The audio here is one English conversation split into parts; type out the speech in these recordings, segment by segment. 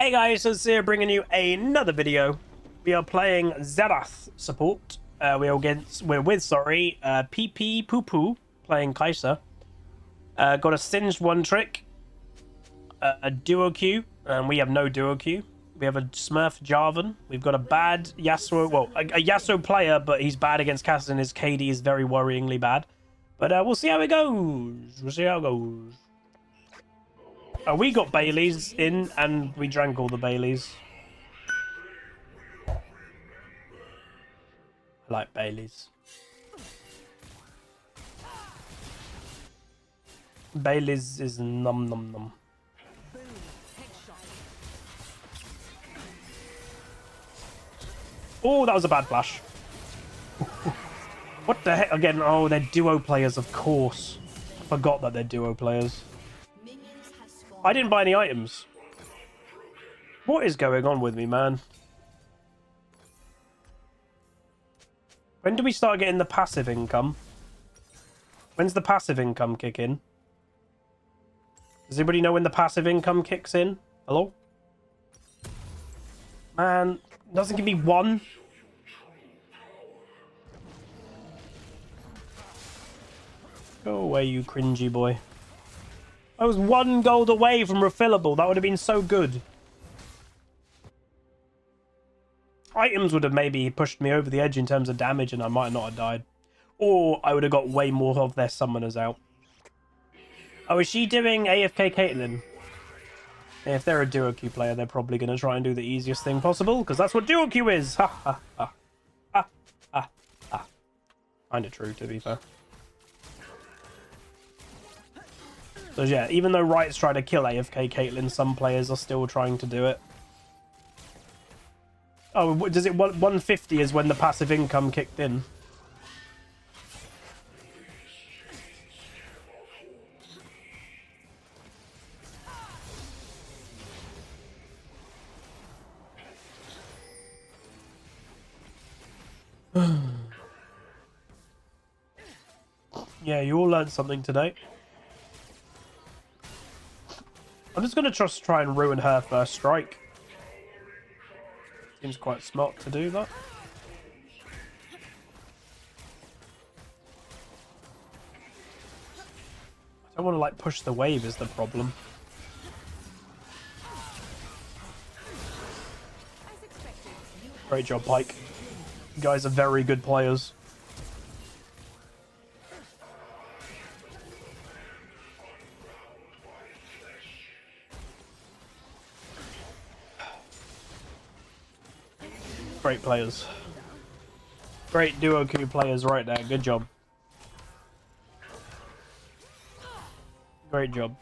Hey guys, it's here bringing you another video. We are playing Xerath support. We're with PP Poo Poo playing Kai'Sa. Got a singed one trick, a DUOQ, and we have no DUOQ. We have a Smurf Jarvan. We've got a bad Yasuo, well, a Yasuo player, but he's bad against Cass and his KD is very worryingly bad. But we'll see how it goes. We'll see how it goes. We got Baileys in, and we drank all the Baileys. I like Baileys. Baileys is num num num. Oh, that was a bad flash. What the heck? Again, oh, they're duo players, of course. I forgot that they're duo players. I didn't buy any items. What is going on with me, man? When do we start getting the passive income? When's the passive income kick in? Does anybody know when the passive income kicks in? Hello? Man, doesn't give me one. Go away, you cringy boy. I was 1 gold away from refillable. That would have been so good. Items would have maybe pushed me over the edge in terms of damage and I might not have died. Or I would have got way more of their summoners out. Oh, is she doing AFK Caitlyn? If they're a DUOQ player, they're probably going to try and do the easiest thing possible, because that's what DUOQ is! Ha ha ha. Ha ha ha. Kinda true, to be fair. So yeah, even though Wright's trying to kill AFK Caitlyn, some players are still trying to do it. Oh, does it 150 is when the passive income kicked in? Yeah, you all learned something today. I'm just going to try and ruin her first strike. Seems quite smart to do that. I don't want to like push the wave is the problem. Great job, Pike. You guys are very good players. Great players. Great DUOQ players right there. Good job. Great job.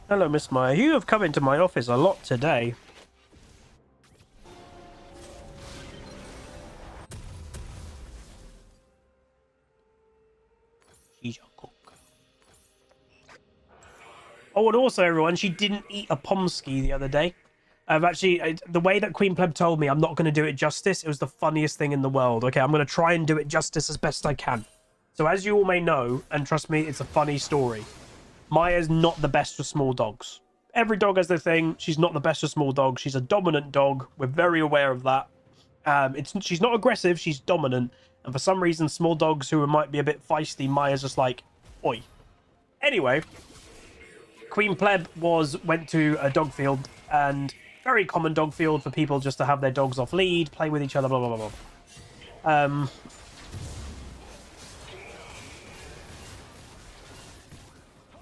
Hello, Miss Meyer. You have come into my office a lot today. Oh, and also, everyone, she didn't eat a Pomsky the other day. I've actually, the way that Queen Pleb told me I'm not going to do it justice, it was the funniest thing in the world. Okay, I'm going to try and do it justice as best I can. So as you all may know, and trust me, it's a funny story, Maya's not the best for small dogs. Every dog has their thing. She's not the best for small dogs. She's a dominant dog. We're very aware of that. She's not aggressive. She's dominant. And for some reason, small dogs who might be a bit feisty, Maya's just like, oi. Anyway, Queen Pleb went to a dog field, and very common dog field for people just to have their dogs off lead, play with each other, blah, blah, blah, blah.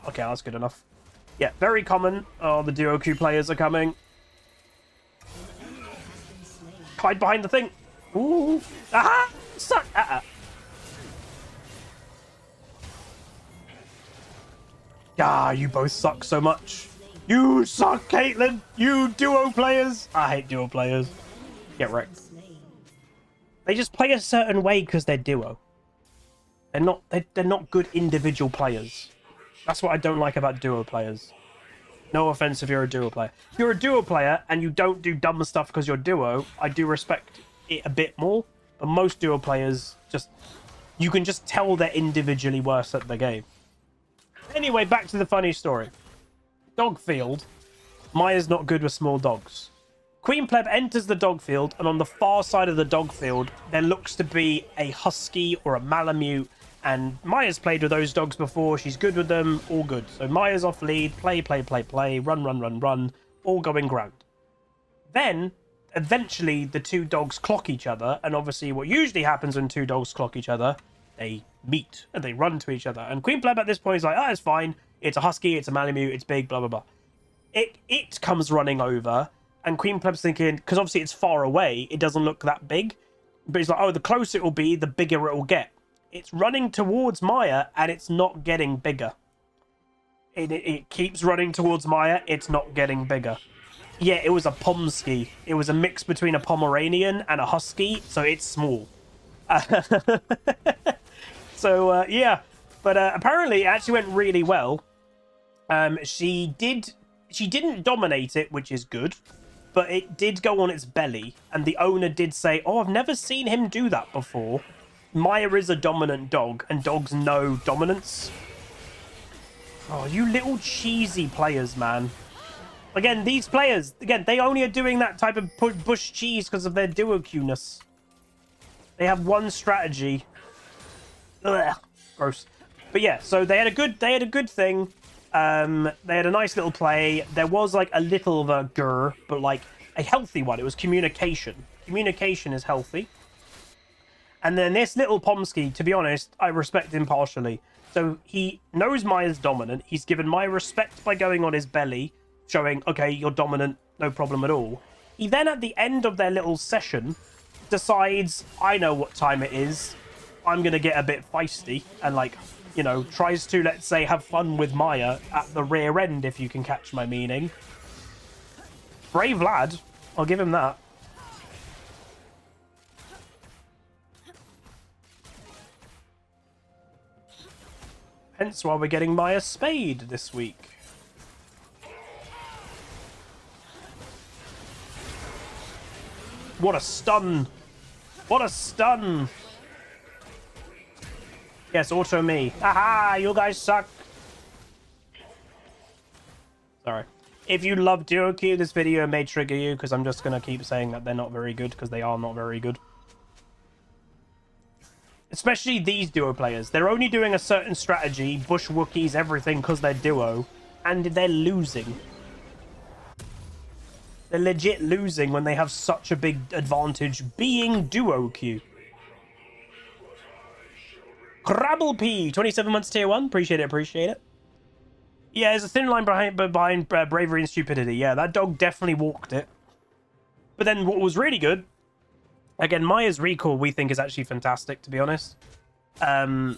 Okay, that's good enough. Yeah, very common. Oh, the DUOQ players are coming. Hide behind the thing. Ooh. Aha! Suck! Ah, you both suck so much. You suck, Caitlyn! You duo players! I hate duo players. Get wrecked. They just play a certain way because they're duo. They're not good individual players. That's what I don't like about duo players. No offense if you're a duo player. If you're a duo player and you don't do dumb stuff because you're duo, I do respect it a bit more. But most duo players you can just tell they're individually worse at the game. Anyway, back to the funny story. Dog field. Maya's not good with small dogs. Queen Pleb enters the dog field, and on the far side of the dog field, there looks to be a husky or a malamute. And Maya's played with those dogs before. She's good with them. All good. So Maya's off lead. Play, play, play, play. Run, run, run, run. All going ground. Then, eventually, the two dogs clock each other. And obviously, what usually happens when two dogs clock each other, they meet and they run to each other. And Queen Pleb at this point is like, it's fine. It's a husky. It's a malamute. It's big, blah, blah, blah. It comes running over. And Queen Pleb's thinking, because obviously it's far away, it doesn't look that big. But it's like, oh, the closer it will be, the bigger it will get. It's running towards Maya, and it's not getting bigger. It keeps running towards Maya, it's not getting bigger. Yeah, it was a Pomsky. It was a mix between a Pomeranian and a Husky, so it's small. So, yeah. But apparently, it actually went really well. She didn't dominate it, which is good. But it did go on its belly, and the owner did say, oh, I've never seen him do that before. Maya is a dominant dog, and dogs know dominance. Oh, you little cheesy players, man. Again, these players, they only are doing that type of bush cheese because of their DUOQ-ness. They have one strategy. Ugh, gross. But yeah, so they had a good thing. They had a nice little play. There was like a little of a grr, but like a healthy one. It was communication. Communication is healthy. And then this little Pomsky, to be honest, I respect him partially. So he knows Maya's dominant. He's given Maya respect by going on his belly, showing, okay, you're dominant, no problem at all. He then, at the end of their little session, decides, I know what time it is. I'm going to get a bit feisty and, like, you know, tries to, let's say, have fun with Maya at the rear end, if you can catch my meaning. Brave lad. I'll give him that. Hence why we're getting Maya spayed this week. What a stun! What a stun! Yes, auto me. Aha! You guys suck! Sorry. If you love DUOQ, this video may trigger you, because I'm just going to keep saying that they're not very good, because they are not very good. Especially these duo players. They're only doing a certain strategy, bush Wookiees, everything, because they're duo. And they're losing. They're legit losing when they have such a big advantage being DUOQ. Crabble P, 27 months tier 1. Appreciate it, appreciate it. Yeah, there's a thin line behind bravery and stupidity. Yeah, that dog definitely walked it. But then what was really good... Again, Maya's recall, we think, is actually fantastic, to be honest. The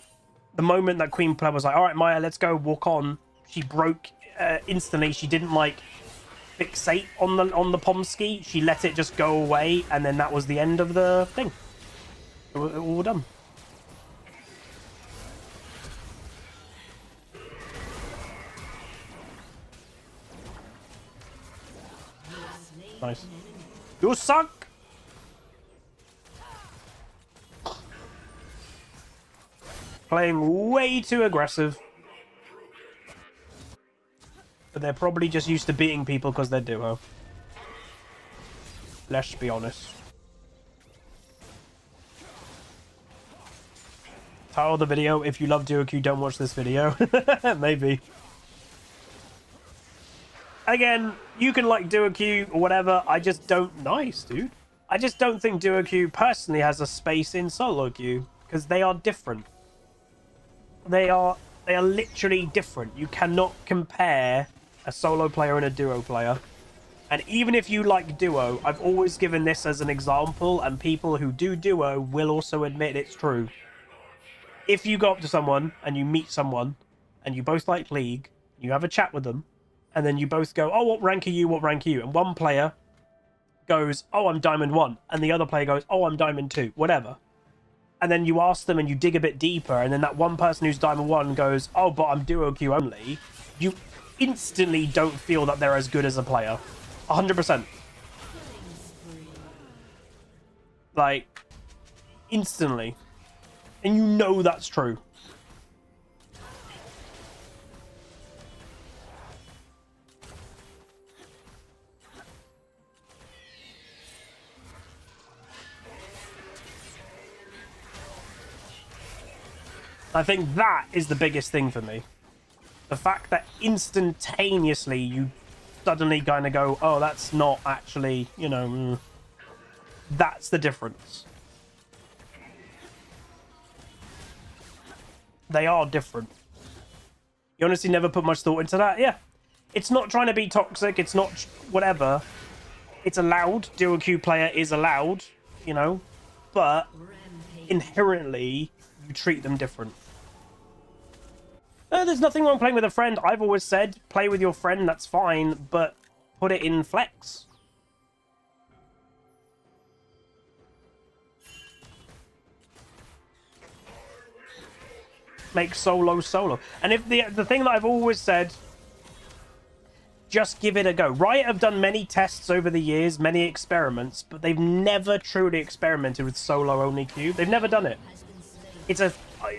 moment that Queen Pleb was like, all right, Maya, let's go, walk on, she broke instantly. She didn't, like, fixate on the Pomsky. She let it just go away, and then that was the end of the thing. It was all done. Nice. You suck! Playing way too aggressive. But they're probably just used to beating people because they're duo. Let's be honest. Title of the video, if you love DUOQ, don't watch this video. Maybe. Again, you can like DUOQ or whatever, I just don't... Nice, dude. I just don't think DUOQ personally has a space in solo queue. Because they are different. They are literally different. You cannot compare a solo player and a duo player. And even if you like duo, I've always given this as an example, and people who do duo will also admit it's true. If you go up to someone and you meet someone and you both like League, you have a chat with them, and then you both go, oh, what rank are you? What rank are you? And one player goes, oh, I'm Diamond 1. And the other player goes, oh, I'm Diamond 2. Whatever. And then you ask them and you dig a bit deeper, and then that one person who's Diamond 1 goes, oh, but I'm DUOQ only. You instantly don't feel that they're as good as a player. 100%. Like, instantly. And you know that's true. I think that is the biggest thing for me. The fact that instantaneously you suddenly kind of go, oh, that's not actually, you know, that's the difference. They are different. You honestly never put much thought into that? Yeah. It's not trying to be toxic. It's not whatever. It's allowed. DUOQ player is allowed, you know, but inherently you treat them different. There's nothing wrong playing with a friend. I've always said play with your friend, that's fine, but put it in flex. Make solo. And if the thing that I've always said, just give it a go. Riot have done many tests over the years, many experiments, but they've never truly experimented with solo only queue. They've never done it. It's a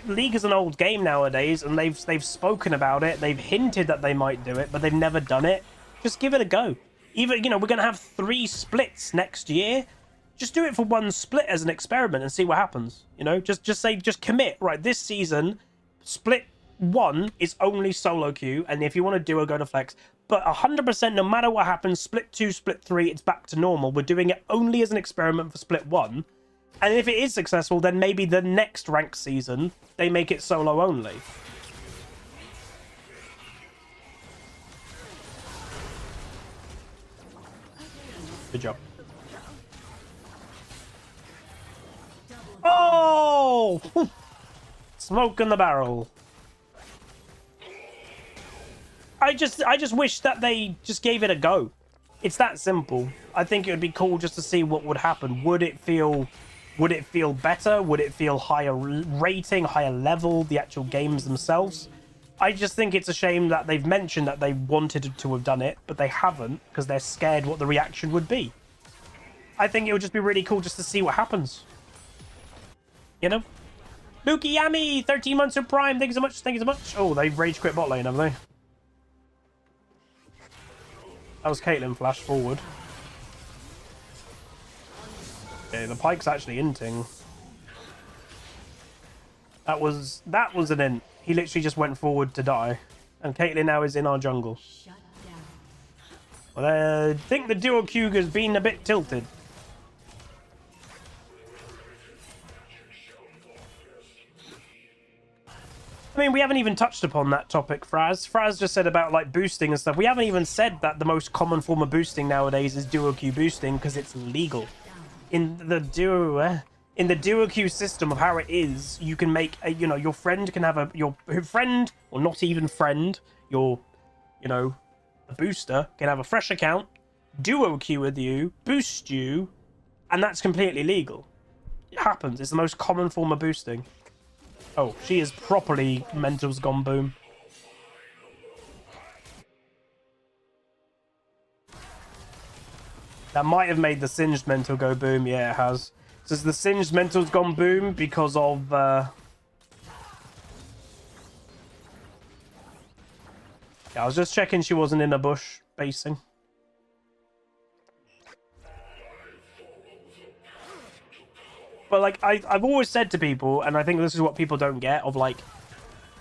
League is an old game nowadays, and they've spoken about it. They've hinted that they might do it, but they've never done it. Just give it a go. Even, you know, we're gonna have 3 splits next year. Just do it for 1 split as an experiment and see what happens. You know, just commit. Right, this season, split 1 is only solo queue, and if you want to duo, go to flex. But 100%, no matter what happens, split 2, split 3, it's back to normal. We're doing it only as an experiment for split 1. And if it is successful, then maybe the next ranked season, they make it solo only. Good job. Oh! Smoke in the barrel. I just wish that they just gave it a go. It's that simple. I think it would be cool just to see what would happen. Would it feel better? Would it feel higher rating, higher level, the actual games themselves? I just think it's a shame that they've mentioned that they wanted to have done it, but they haven't because they're scared what the reaction would be. I think it would just be really cool just to see what happens. You know? Luki Yami, 13 months of Prime. Thank you so much. Thank you so much. Oh, they've rage quit bot lane, haven't they? That was Caitlyn flash forward. Okay, the Pyke's actually inting. That was an int. He literally just went forward to die. And Caitlyn now is in our jungle. Well, I think the DUOQ has been a bit tilted. I mean, we haven't even touched upon that topic, Fraz. Fraz just said about, like, boosting and stuff. We haven't even said that the most common form of boosting nowadays is DUOQ boosting because it's legal. In the DUOQ system of how it is, you can make a, you know, your friend can have your friend, or not even friend, your, you know, a booster can have a fresh account, DUOQ with you, boost you, and that's completely legal. It happens. It's the most common form of boosting. Oh, she is properly mental's gone boom. That might have made the singed mental go boom. Yeah, it has. So the singed mental's gone boom because of... Yeah, I was just checking she wasn't in a bush basing. But, like, I've always said to people, and I think this is what people don't get, of, like,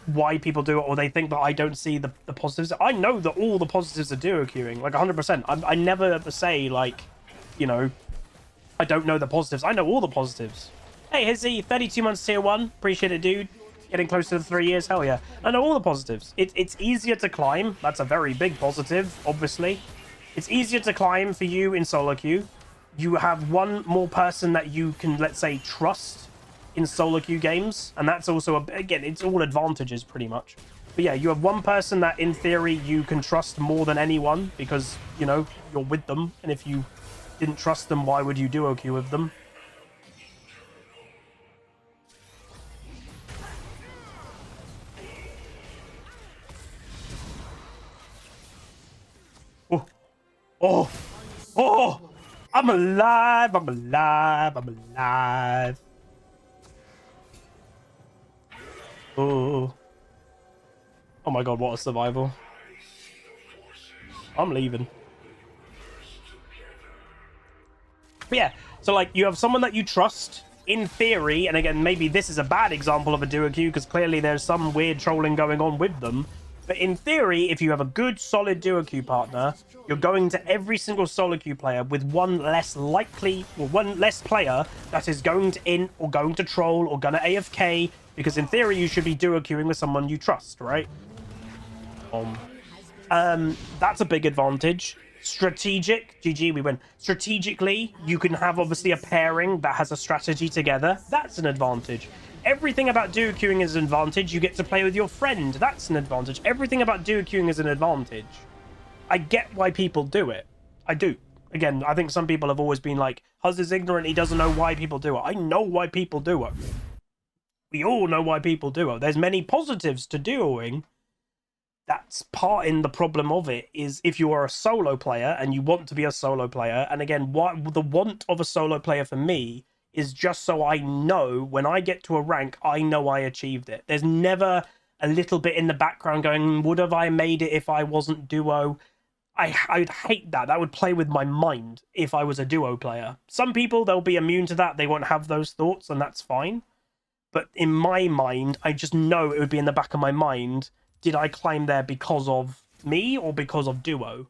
why people do it, or they think that I don't see the positives. I know that all the positives are DUOQing, like, 100%. I never say, like, you know, I don't know the positives. I know all the positives. Hey, Hizzy, 32 months tier 1. Appreciate it, dude. Getting close to the 3 years. Hell yeah. I know all the positives. It's easier to climb. That's a very big positive, obviously. It's easier to climb for you in solo queue. You have one more person that you can, let's say, trust in solo queue games. And that's also, again, it's all advantages pretty much. But yeah, you have one person that, in theory, you can trust more than anyone because, you know, you're with them. And if you didn't trust them, why would you DUOQ with them? Oh! Oh! Oh! I'm alive! I'm alive! I'm alive! Oh! Oh my god, what a survival. I'm leaving. But yeah, so like you have someone that you trust in theory, and again, maybe this is a bad example of a duo queue because clearly there's some weird trolling going on with them. But in theory, if you have a good, solid duo queue partner, you're going to every single solo queue player with one less likely, or one less player that is going to int or going to troll or gonna AFK, because in theory you should be duo queuing with someone you trust, right? That's a big advantage. Strategic, GG, we win. Strategically, you can have obviously a pairing that has a strategy together. That's an advantage. Everything about duo queuing is an advantage. You get to play with your friend. That's an advantage. Everything about duo queuing is an advantage. I get why people do it. I do. Again, I think some people have always been like, Huzz is ignorant, he doesn't know why people do it. I know why people do it. We all know why people do it. There's many positives to duoing. That's part in the problem of it, is if you are a solo player and you want to be a solo player, and again, what the want of a solo player for me is just so I know when I get to a rank, I know I achieved it. There's never a little bit in the background going, would have I made it if I wasn't duo? I'd hate that. That would play with my mind if I was a duo player. Some people, they'll be immune to that. They won't have those thoughts, and that's fine. But in my mind, I just know it would be in the back of my mind, did I climb there because of me or because of duo?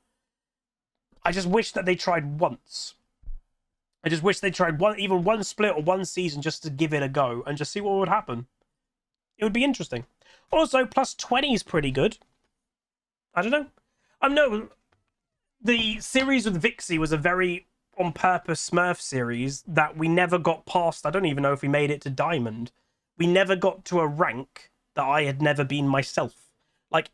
I just wish that they tried once. I just wish they tried even one split or one season just to give it a go and just see what would happen. It would be interesting. Also, plus 20 is pretty good. I don't know. No, the series with Vixie was a very on-purpose Smurf series that we never got past. I don't even know if we made it to Diamond. We never got to a rank that I had never been myself. Like,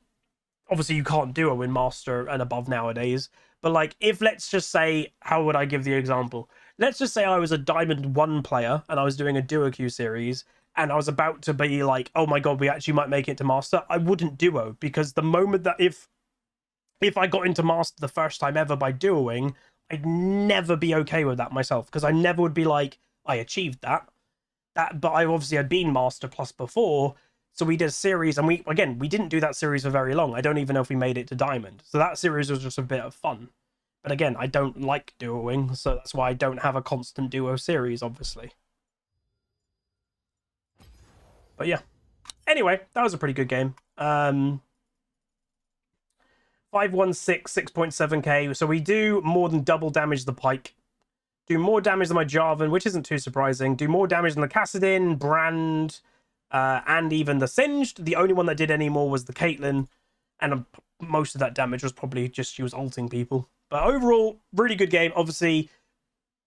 obviously you can't duo in Master and above nowadays, but like, if let's just say, how would I give the example? Let's just say I was a Diamond 1 player and I was doing a duo queue series and I was about to be like, oh my god, we actually might make it to Master. I wouldn't duo, because the moment that if I got into Master the first time ever by duoing, I'd never be okay with that myself, because I never would be like, I achieved that. But I obviously had been Master Plus before, so we did a series, and we didn't do that series for very long. I don't even know if we made it to Diamond. So that series was just a bit of fun. But again, I don't like duoing, so that's why I don't have a constant duo series, obviously. But yeah. Anyway, that was a pretty good game. 516, 6.7k. So we do more than double damage the Pike. Do more damage than my Jarvan, which isn't too surprising. Do more damage than the Kassadin, Brand, and even the Singed. The only one that did any more was the Caitlyn, and most of that damage was probably just she was ulting people. But overall, really good game. Obviously,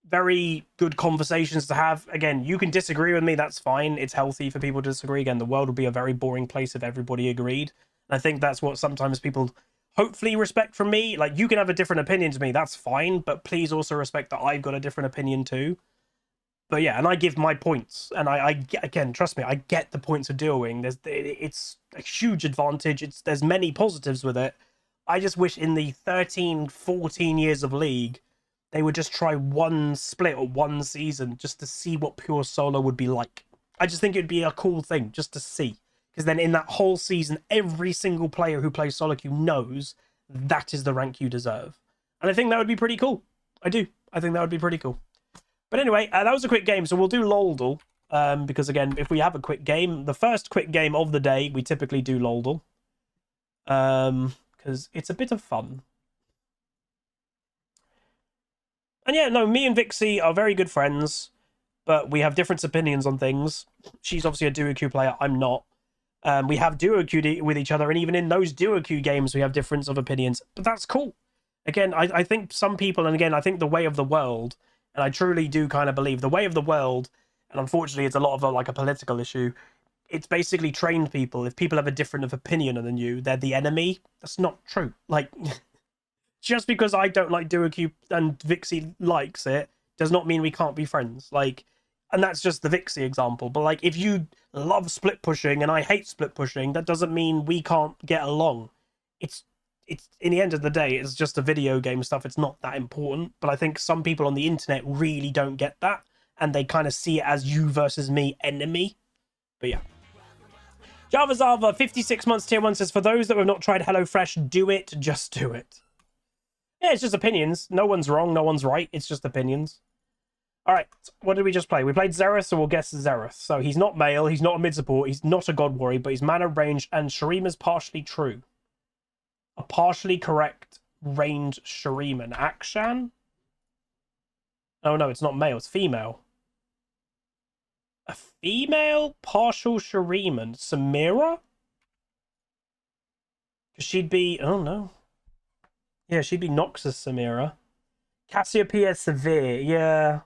very good conversations to have. Again, you can disagree with me, that's fine. It's healthy for people to disagree. Again, the world would be a very boring place if everybody agreed. And I think that's what sometimes people hopefully respect from me. Like, you can have a different opinion to me, that's fine, but please also respect that I've got a different opinion too. But yeah, and I give my points, and I again, trust me, I get the points of duoing. It's a huge advantage. There's many positives with it. I just wish in the 13, 14 years of League, they would just try one split or one season just to see what pure solo would be like. I just think it would be a cool thing just to see. Because then in that whole season, every single player who plays solo queue knows that is the rank you deserve. And I think that would be pretty cool. I do. I think that would be pretty cool. But anyway, that was a quick game. So we'll do Loldal. Because again, if we have a quick game, the first quick game of the day, we typically do Loldal. Because it's a bit of fun. And yeah, no, me and Vixie are very good friends, but we have different opinions on things. She's obviously a duo queue player. I'm not. We have duo queue with each other, and even in those duo queue games, we have difference of opinions. But that's cool. Again, I think some people, and again, I think the way of the world, and I truly do kind of believe the way of the world, and unfortunately, it's a lot of like a political issue. It's basically trained people. If people have a different of opinion than you, they're the enemy. That's not true. Like, just because I don't like duo queue and Vixie likes it, does not mean we can't be friends. Like, and that's just the Vixie example. But like, if you love split pushing and I hate split pushing, that doesn't mean we can't get along. It's in the end of the day, it's just a video game stuff. It's not that important. But I think some people on the internet really don't get that, and they kind of see it as you versus me enemy. But yeah. Java Zava, 56 months tier 1 says, for those that have not tried HelloFresh, do it, just do it. Yeah, it's just opinions. No one's wrong, no one's right. It's just opinions. All right, what did we just play? We played Xerath, so we'll guess Xerath. So he's not male, he's not a mid support, he's not a god warrior, but he's mana range, and Shurima's partially true. A partially correct ranged Shurima. Akshan? Oh no, it's not male, it's female. A female partial Shuriman. Samira? She'd be... Oh no. Yeah, she'd be Noxus Samira. Cassiopeia Severe, yeah.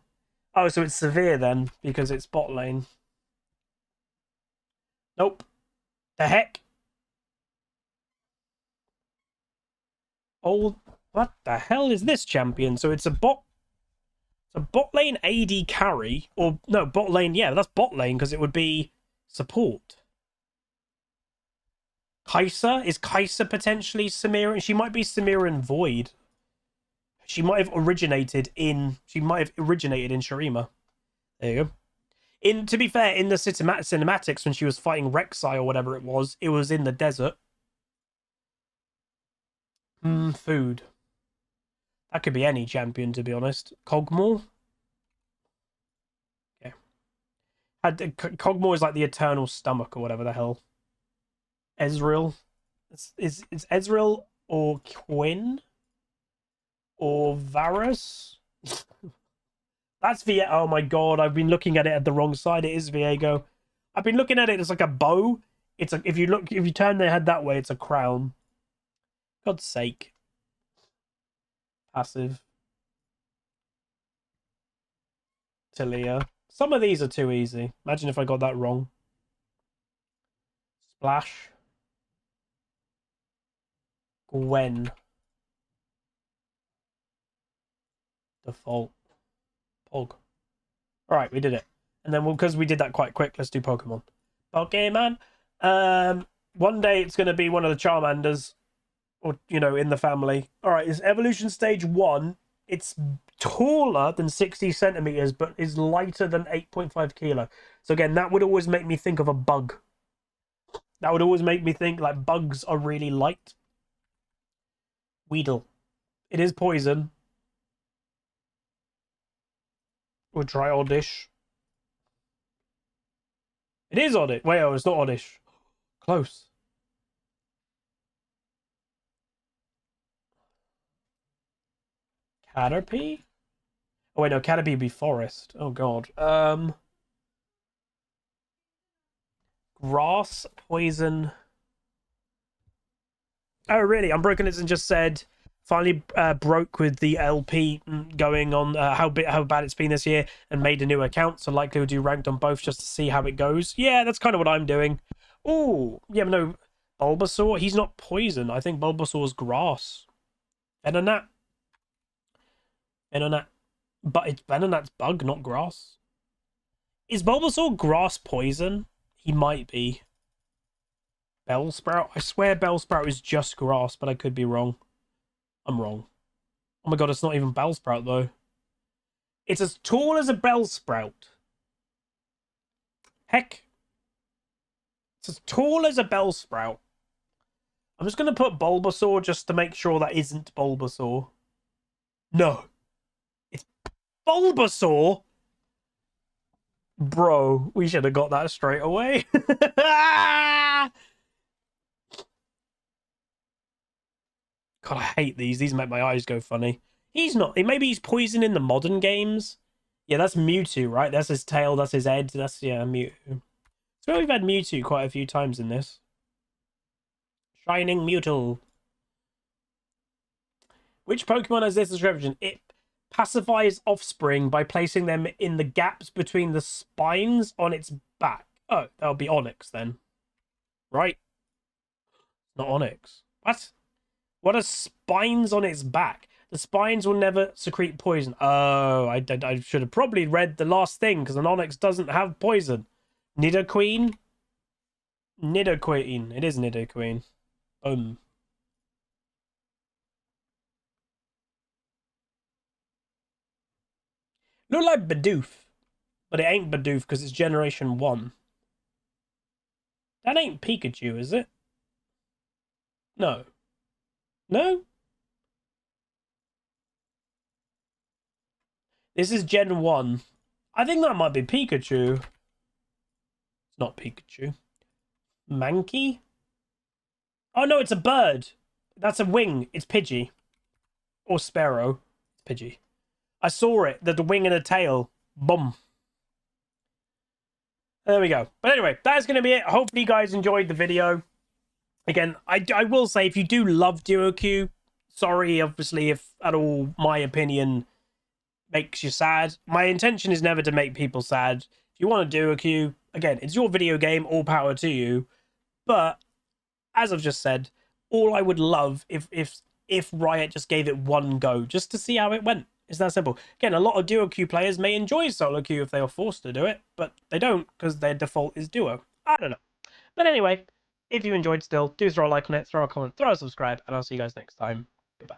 Oh, so it's Severe then, because it's bot lane. Nope. The heck? Oh, what the hell is this champion? So it's a bot lane AD carry, or no, bot lane, yeah, that's bot lane, because it would be support. Kai'Sa? Is Kai'Sa potentially Samira? She might be Samira and Void. She might have originated in Shurima. There you go. To be fair, in the cinematics when she was fighting Rek'Sai or whatever it was in the desert. Food. That could be any champion, to be honest. Kog'Maw? Yeah. Kog'Maw is like the eternal stomach or whatever the hell. Ezreal? Is Ezreal or Quinn? Or Varus? That's Viego. Oh my god, I've been looking at it at the wrong side. It is Viego. I've been looking at it as like a bow. It's a, if you turn their head that way, it's a crown. God's sake. Passive. Talia. Some of these are too easy. Imagine if I got that wrong. Splash. Gwen. Default. Pog. Alright, we did it. And then because we did that quite quick, let's do Pokemon. Pokemon. One day it's going to be one of the Charmanders. Or, in the family. Alright, it's Evolution Stage 1. It's taller than 60 centimeters, but is lighter than 8.5 kilo. So again, that would always make me think of a bug. That would always make me think, like, bugs are really light. Weedle. It is poison. We'll try Oddish. It is Oddish. Wait, oh, it's not Oddish. Close. Caterpie? Oh, wait, no, Caterpie would be Forest. Oh, God. Grass, Poison. Oh, really? Unbroken and just said... Finally broke with the LP going on how bad it's been this year and made a new account, so likely we'll do ranked on both just to see how it goes. Yeah, that's kind of what I'm doing. Oh, yeah, but no, Bulbasaur, he's not poison. I think Bulbasaur's grass. Venonat. But it's Venonat's bug, not grass. Is Bulbasaur grass poison? He might be. Bellsprout? I swear Bellsprout is just grass, but I could be wrong. I'm wrong. Oh my god, it's not even Bellsprout, though. It's as tall as a Bellsprout. Heck. It's as tall as a Bellsprout. I'm just going to put Bulbasaur just to make sure that isn't Bulbasaur. No. It's Bulbasaur? Bro, we should have got that straight away. God, I hate these. These make my eyes go funny. He's not. Maybe he's poison in the modern games. Yeah, that's Mewtwo, right? That's his tail. That's his head. That's, yeah, Mewtwo. So we've had Mewtwo quite a few times in this. Shining Mewtwo. Which Pokemon has this description? It pacifies offspring by placing them in the gaps between the spines on its back. Oh, that'll be Onyx then. Right? Not Onyx. What? What are spines on its back? The spines will never secrete poison. Oh, I should have probably read the last thing, because an Onyx doesn't have poison. Nidoqueen? Nidoqueen. It is Nidoqueen. Look like Bidoof. But it ain't Bidoof, because it's Generation 1. That ain't Pikachu, is it? No. No? This is Gen 1. I think that might be Pikachu. It's not Pikachu. Mankey? Oh, no, it's a bird. That's a wing. It's Pidgey. Or Sparrow. It's Pidgey. I saw it. The wing and a tail. Boom. There we go. But anyway, that's going to be it. Hopefully you guys enjoyed the video. Again, I will say, if you do love DUOQ, sorry, obviously, if at all my opinion makes you sad. My intention is never to make people sad. If you want to DUOQ, again, it's your video game, all power to you. But as I've just said, all I would love if Riot just gave it one go, just to see how it went. It's that simple. Again, a lot of DUOQ players may enjoy solo queue if they were forced to do it, but they don't because their default is duo. I don't know. But anyway, if you enjoyed still, do throw a like on it, throw a comment, throw a subscribe, and I'll see you guys next time. Goodbye.